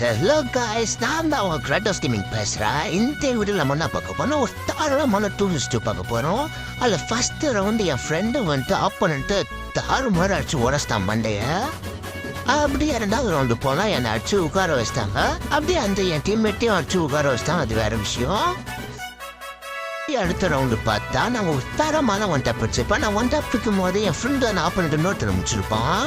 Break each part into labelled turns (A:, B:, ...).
A: Hello guys, நான் தான் உங்க கிராட்டோஸ் கேமிங் பேசுகிறேன். இந்த வீடியோவில் நம்ம என்ன பார்க்க போறோம், ஒரு தாராளமான டூரிஸ்ட் பார்க்க போகிறோம். அதில் ஃபஸ்ட்டு ரவுண்டு என் ஃப்ரெண்டு வந்துட்டு ஆப்போனண்ட்டு தாறுமாறு அடிச்சு உடச்சிட்டான் மண்டையை. அப்படியே ரெண்டாவது ரவுண்டு போனால் என்னை அடிச்சு உட்கார வச்சிட்டாங்க. அப்படியே அந்த என் டீம்மேட்டையும் அடிச்சு உட்கார வச்சிட்டாங்க. அது வேற விஷயம். அடுத்த ரவுண்டு பார்த்தா நாங்கள் ஒரு தரமான ஒன் டாப் வச்சிருப்பேன். நான் ஒன் டாப் இருக்கும் போது என் ஃப்ரெண்டு நான் ஆப்போனண்ட் இன்னொருத்தர் முடிச்சிருப்பான்.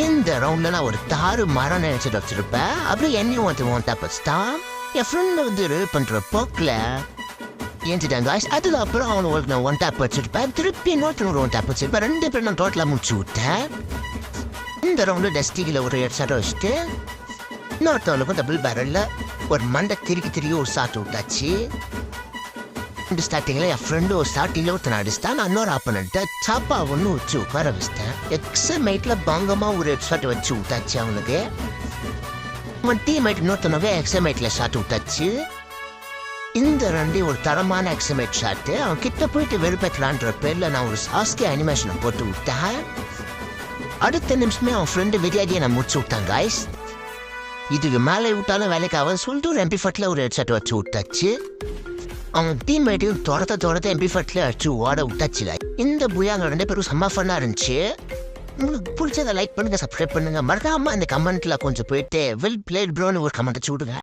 A: இந்த ரவுண்டில் நான் ஒரு தாறு மரம் நினைச்சிட்டு வச்சிருப்பேன். அப்படியே என்னையும் ஒன் டாப் வச்சுட்டான். என் ஃப்ரெண்டு வந்து ரேப் பண்ணுற போக்கில் ஏஞ்சிட்டாங்க காய்ஸ். அதுக்கப்புறம் அவனுக்கு நான் ஒன் டாப் வச்சிருப்பேன். திருப்பி இன்னொருத்தர் ஒன் டாப் வச்சிருப்பேன். ரெண்டு பேரும் நான் டோட்டலாக முடிச்சு விட்டேன். இந்த ரவுண்டு டஸ்டிகில் ஒரு ஹெட்ஷாட் வச்சுட்டு இன்னொருத்தவனுக்கும் டபுள் பேரலில் ஒரு மண்டை திருக்கி ஒரு ஷாட் விட்டாச்சு. ஸ்டார்டிங்கில் என் ஃப்ரெண்டு ஒரு ஸ்டார்டிங்கில் ஒருத்தனை அடிச்சிட்டான். நான் இன்னொரு ஆப்பனண்ட்டை சாப்பா ஒன்று வச்சு உட்கார வச்சிட்டேன். எக்ஸமேட்டில் பங்கமாக ஒரு ஹெட்ஷாட் வச்சு விட்டாச்சு அவனுக்கு. அவன் டீம்மேட் இன்னொருத்தனவே எக்ஸமேட்டில் ஷாட் விட்டாச்சு. இந்த ரெண்டு ஒரு தரமான எக்ஸமேட் ஷாட்டு. அவன் கிட்ட போயிட்டு வெறுப்பேற்றலான்ற பேரில் நான் ஒரு சாஸ்கே அனிமேஷனை போட்டு விட்டேன். அடுத்த நிமிஷமே அவன் ஃப்ரெண்டு விரியாடியை நான் முடிச்சு விட்டான் காய்ஸ். இதுக்கு மேலே விட்டாலும் வேலைக்கு அவன் சொல்லிட்டு ஒரு MP40 ஒரு ஹெட்ஷாட் வச்சு விட்டாச்சு. அவன் டீம்மேட்டையும் தொடர்த்த MP40 அடிச்சு ஓட விட்டாச்சுல. இந்த புயாங்க ரெண்டு பேரும் செம்ம ஃபன்னாக இருந்துச்சு. உங்களுக்கு பிடிச்சதை லைக் பண்ணுங்க, சப்ஸ்கிரைப் பண்ணுங்க. மறக்காம அந்த கமெண்ட்ல கொஞ்சம் போயிட்டு வெல் பிளேட் ப்ரோன்னு ஒரு கமெண்ட் வச்சு விடுங்க.